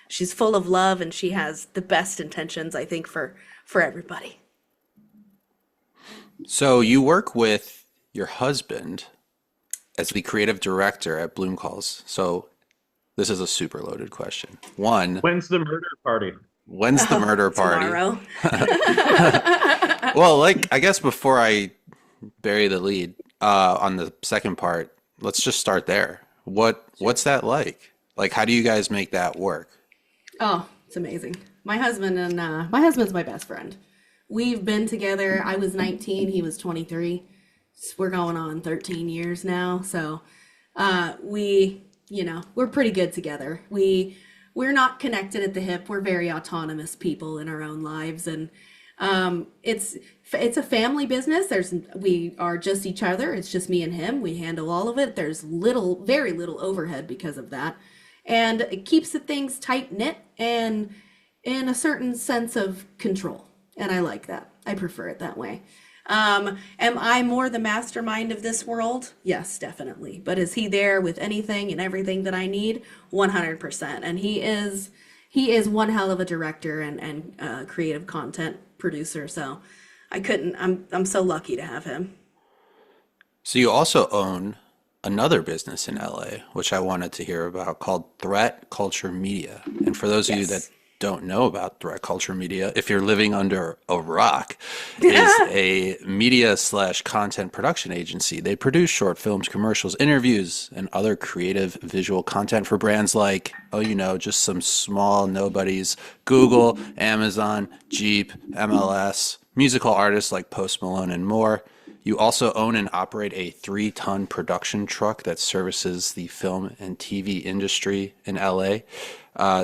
she's full of love, and she has the best intentions, I think, for everybody. So you work with your husband as the creative director at Bloom Calls. So this is a super loaded question. One, when's the murder party? When's the murder party? Tomorrow. Well, I guess before I bury the lead on the second part, let's just start there. What's that like? Like, how do you guys make that work? Oh, it's amazing. My husband's my best friend. We've been together. I was 19, he was 23. We're going on 13 years now. So we're pretty good together. We're not connected at the hip. We're very autonomous people in our own lives, and it's a family business. We are just each other. It's just me and him. We handle all of it. There's very little overhead because of that, and it keeps the things tight knit and in a certain sense of control. And I like that. I prefer it that way. Am I more the mastermind of this world? Yes, definitely. But is he there with anything and everything that I need? 100%. And he is one hell of a director and creative content producer. So I'm so lucky to have him. So you also own another business in LA, which I wanted to hear about, called Threat Culture Media. And for those of you that Yes. don't know about Threat Culture Media, if you're living under a rock, is a media slash content production agency. They produce short films, commercials, interviews, and other creative visual content for brands like, just some small nobodies, Google, Amazon, Jeep, MLS, musical artists like Post Malone, and more. You also own and operate a 3-ton production truck that services the film and TV industry in LA.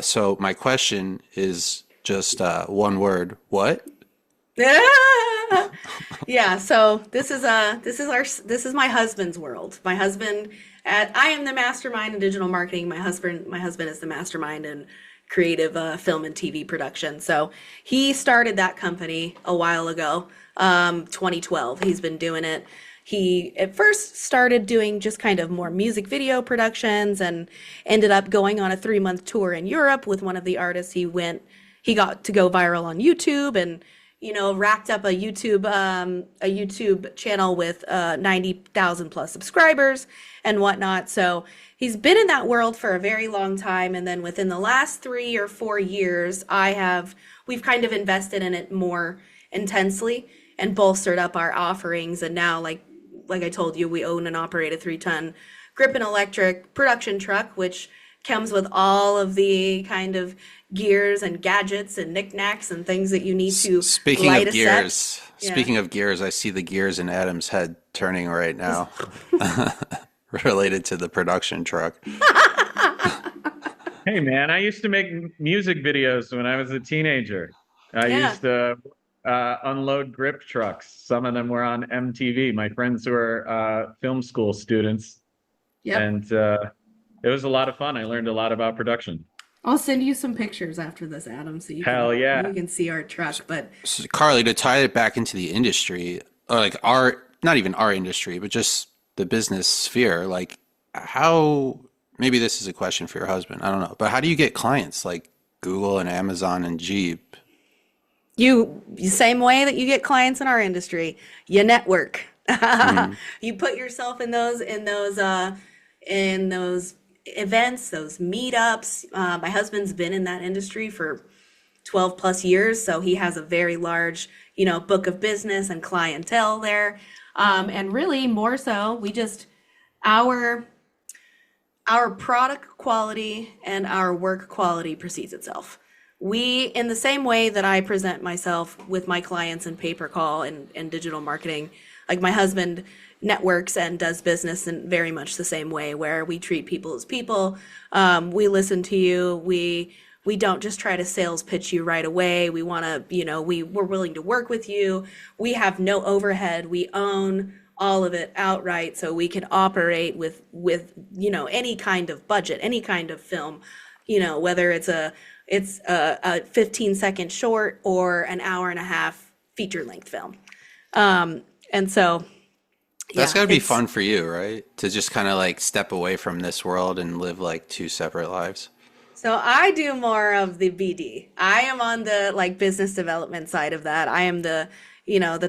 So my question is just one word: what? Yeah, so this is my husband's world. My husband, I am the mastermind in digital marketing. My husband is the mastermind in creative film and TV production. So he started that company a while ago, 2012. He's been doing it. He at first started doing just kind of more music video productions and ended up going on a 3-month tour in Europe with one of the artists. He got to go viral on YouTube and racked up a YouTube channel with 90,000 plus subscribers and whatnot. So he's been in that world for a very long time. And then within the last 3 or 4 years, we've kind of invested in it more intensely and bolstered up our offerings. And now, like I told you, we own and operate a 3-ton grip and electric production truck, which comes with all of the kind of gears and gadgets and knickknacks and things that you need to Speaking light of a gears, set. Yeah. speaking of gears, I see the gears in Adam's head turning right now, related to the production truck. Hey man, I used to make music videos when I was a teenager. I Yeah. used to unload grip trucks. Some of them were on MTV. My friends were film school students, Yep. and it was a lot of fun. I learned a lot about production. I'll send you some pictures after this, Adam, so Hell yeah. you can see our truck. But So, Karly, to tie it back into the industry, or like not even our industry, but just the business sphere, like maybe this is a question for your husband, I don't know, but how do you get clients like Google and Amazon and Jeep? same way that you get clients in our industry, you network. You put yourself in those events, those meetups. My husband's been in that industry for 12 plus years, so he has a very large, book of business and clientele there. And really, more so, our product quality and our work quality precedes itself. In the same way that I present myself with my clients in pay-per-call and digital marketing, like my husband networks and does business in very much the same way, where we treat people as people. We listen to you. We don't just try to sales pitch you right away. We want to, we're willing to work with you. We have no overhead. We own all of it outright, so we can operate with any kind of budget, any kind of film, whether it's a 15-second short or an hour and a half feature length film. And so That's yeah, got to be it's- fun for you, right? To just kind of like step away from this world and live like 2 separate lives. So I do more of the BD. I am on the business development side of that. I am the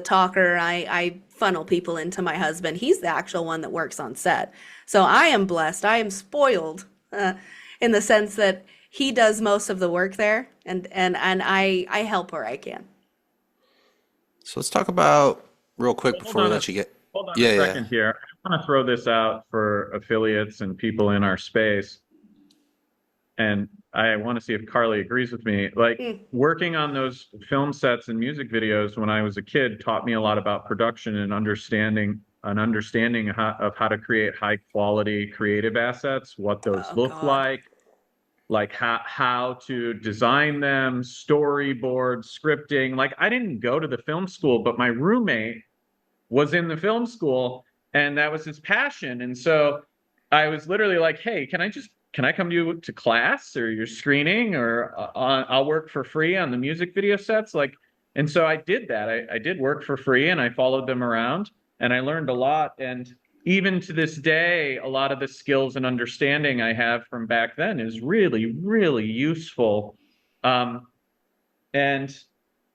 talker. I funnel people into my husband. He's the actual one that works on set. So I am blessed. I am spoiled in the sense that he does most of the work there, and I help where I can. So let's talk about real quick before we let you get. Hold on Yeah, a yeah. second here. I want to throw this out for affiliates and people in our space. And I want to see if Karly agrees with me. Working on those film sets and music videos when I was a kid taught me a lot about production and understanding of how to create high quality creative assets, what those Oh, look God. like how to design them, storyboard, scripting. Like I didn't go to the film school, but my roommate was in the film school and that was his passion. And so I was literally like, hey, can I come to class or your screening or I'll work for free on the music video sets? And so I did that. I did work for free and I followed them around and I learned a lot. And even to this day, a lot of the skills and understanding I have from back then is really, really useful. And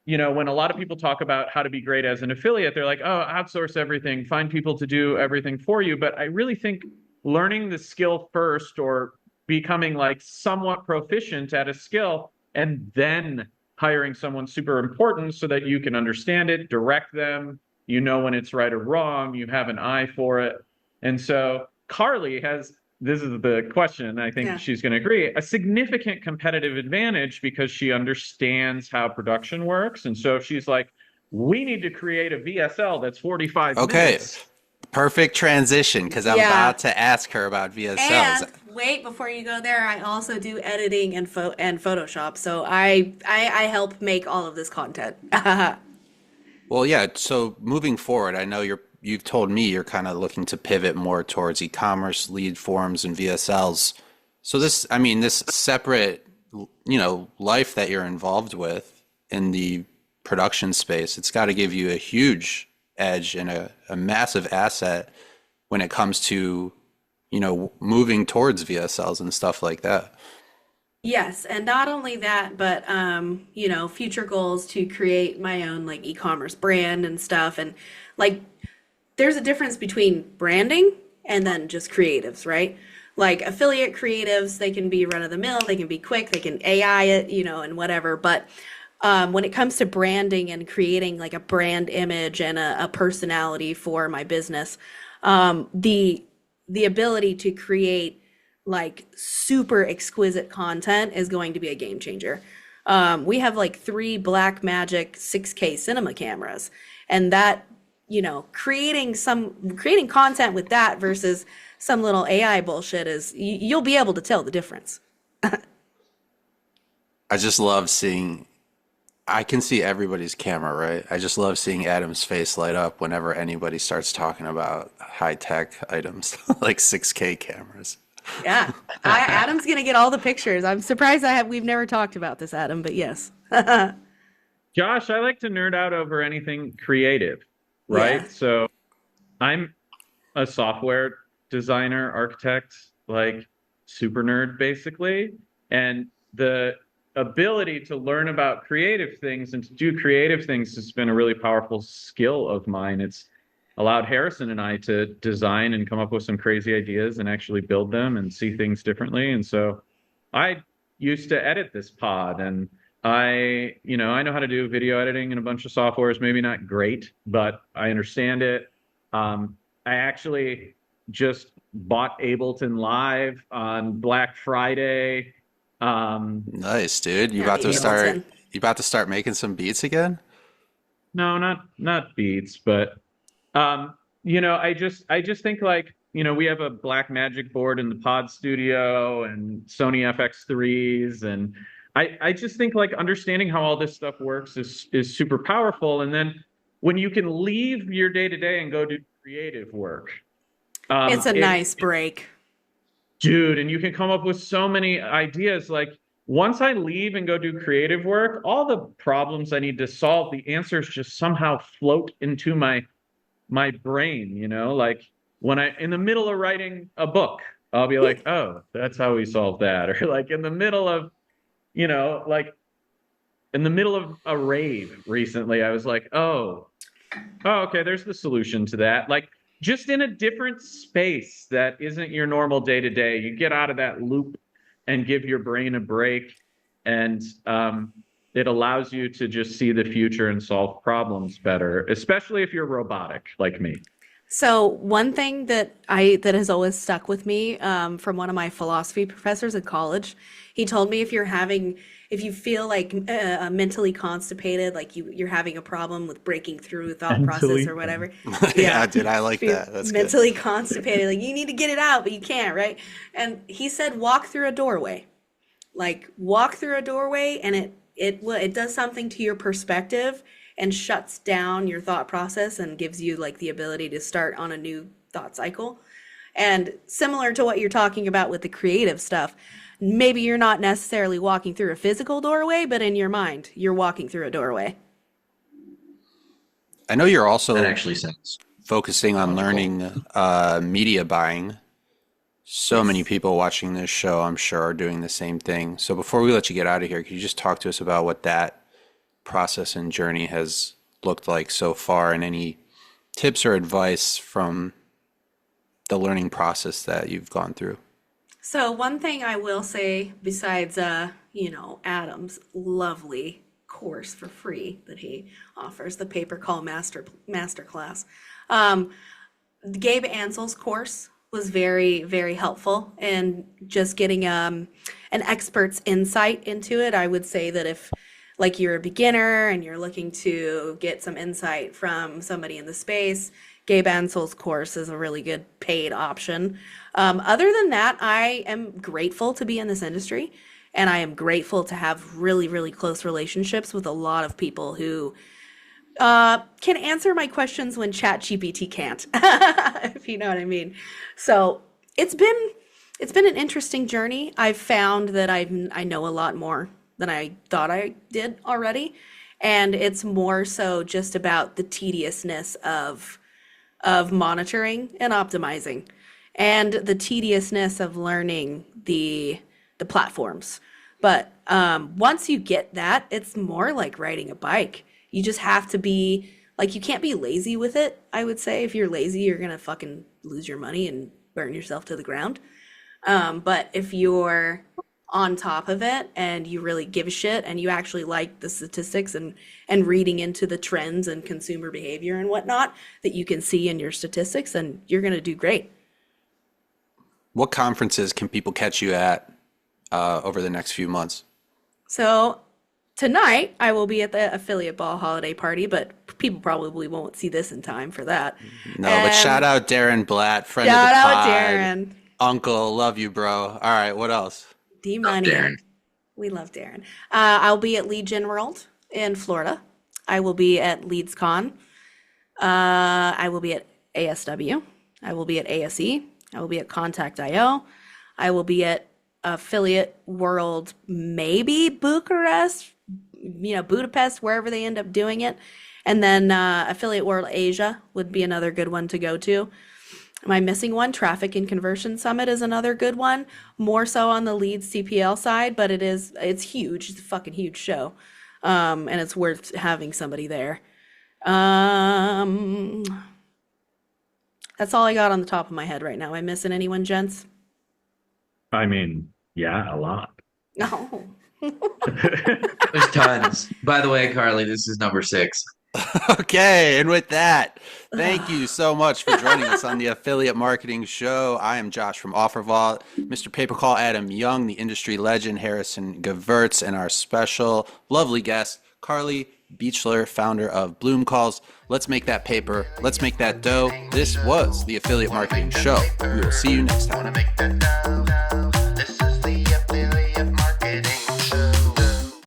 when a lot of people talk about how to be great as an affiliate, they're like, oh, outsource everything, find people to do everything for you. But I really think learning the skill first, or becoming like somewhat proficient at a skill, and then hiring someone super important so that you can understand it, direct them, when it's right or wrong, you have an eye for it. And so Karly has, this is the question, I think she's going to agree, a significant competitive advantage because she understands how production works. And so if she's like, we need to create a VSL that's 45 minutes. Perfect transition, because I'm about to ask her about VSLs. And wait, before you go there, I also do editing and Photoshop. So I help make all of this content. Well, yeah. So moving forward, I know you've told me you're kind of looking to pivot more towards e-commerce, lead forms, and VSLs. So this separate, life that you're involved with in the production space, it's got to give you a huge edge and a massive asset when it comes to, moving towards VSLs and stuff like that. Yes, and not only that, but future goals to create my own like e-commerce brand and stuff. And like there's a difference between branding and then just creatives, right? Like affiliate creatives, they can be run of the mill, they can be quick, they can AI it, and whatever. But when it comes to branding and creating like a brand image and a personality for my business, the ability to create like super exquisite content is going to be a game changer. We have like 3 Blackmagic 6K cinema cameras, and that, creating content with that versus some little AI bullshit is you'll be able to tell the difference. I just love seeing, I can see everybody's camera, right? I just love seeing Adam's face light up whenever anybody starts talking about high-tech items like 6K cameras. Yeah, Adam's gonna get all the pictures. I'm surprised we've never talked about this, Adam, but yes. Josh, I like to nerd out over anything creative, right? Yeah. So I'm a software designer, architect, like super nerd basically. And the ability to learn about creative things and to do creative things has been a really powerful skill of mine. It's allowed Harrison and I to design and come up with some crazy ideas and actually build them and see things differently. And so I used to edit this pod, and I know how to do video editing in a bunch of softwares, maybe not great, but I understand it. I actually just bought Ableton Live on Black Friday. Nice, dude. You about to start making some beats again? No, not beats, but I just think like, we have a Blackmagic board in the pod studio and Sony FX3s, and I just think like understanding how all this stuff works is super powerful. And then when you can leave your day-to-day and go do creative work, it's a nice break. Dude, and you can come up with so many ideas. Like once I leave and go do creative work, all the problems I need to solve, the answers just somehow float into my brain, like when in the middle of writing a book, I'll be like, oh, that's how we solve that. Or like in the middle of, like in the middle of a rave recently, I was like, oh, okay, there's the solution to that. Like just in a different space that isn't your normal day to day, you get out of that loop and give your brain a break. And it allows you to just see the future and solve problems better, especially if you're robotic like me. So one thing that has always stuck with me from one of my philosophy professors at college, he told me if you feel like mentally constipated, like you're having a problem with breaking through a thought process or whatever. Yeah, dude, I like that. That's mentally good. Constipated, like you need to get it out, but you can't, right? And he said, walk through a doorway. Like walk through a doorway, and it does something to your perspective and shuts down your thought process and gives you like the ability to start on a new thought cycle. And similar to what you're talking about with the creative stuff, maybe you're not necessarily walking through a physical doorway, but in your mind, you're walking through a doorway. I know you're also That actually sounds focusing on logical. learning media buying. So Yes. many people watching this show, I'm sure, are doing the same thing. So before we let you get out of here, could you just talk to us about what that process and journey has looked like so far, and any tips or advice from the learning process that you've gone through? So one thing I will say, besides Adam's lovely course for free that he offers, the pay per call masterclass, Gabe Ansel's course was very, very helpful in just getting an expert's insight into it. I would say that if like you're a beginner and you're looking to get some insight from somebody in the space, Gabe Ansel's course is a really good paid option. Other than that, I am grateful to be in this industry, and I am grateful to have really, really close relationships with a lot of people who can answer my questions when ChatGPT can't, if you know what I mean. So it's been an interesting journey. I've found that I know a lot more than I thought I did already, and it's more so just about the tediousness of monitoring and optimizing, and the tediousness of learning the platforms. But once you get that, it's more like riding a bike. You just have to be like, you can't be lazy with it. I would say if you're lazy, you're gonna fucking lose your money and burn yourself to the ground. But if you're on top of it and you really give a shit and you actually like the statistics and reading into the trends and consumer behavior and whatnot that you can see in your statistics, then you're gonna do great. What conferences can people catch you at over the next few months? So tonight I will be at the affiliate ball holiday party, but people probably won't see this in time for that. No, but Um, shout out Darren Blatt, friend of Shout the out pod. Darren. Uncle, love you, bro. All right, what else? D Oh, Money. Darren. We love Darren. I'll be at Lead Gen World in Florida. I will be at LeadsCon. I will be at ASW. I will be at ASE. I will be at Contact.io. I will be at Affiliate World, maybe Bucharest, Budapest, wherever they end up doing it. And then Affiliate World Asia would be another good one to go to. Am I missing one? Traffic and Conversion Summit is another good one. More so on the lead CPL side, but it's huge. It's a fucking huge show. And it's worth having somebody there. That's all I got on the top of my head right now. Am I missing anyone, gents? I mean, yeah, a lot. No. There's tons. By the way, Karly, this is number 6. Okay, and with that, thank you so much for joining us on the Affiliate Marketing Show. I am Josh from OfferVault, Mr. Papercall Adam Young, the industry legend Harrison Gevirtz, and our special lovely guest, Karly Beachler, founder of Bloom Calls. Let's make that paper. Let's make that dough. This was the Affiliate Marketing Show. We will see you next time.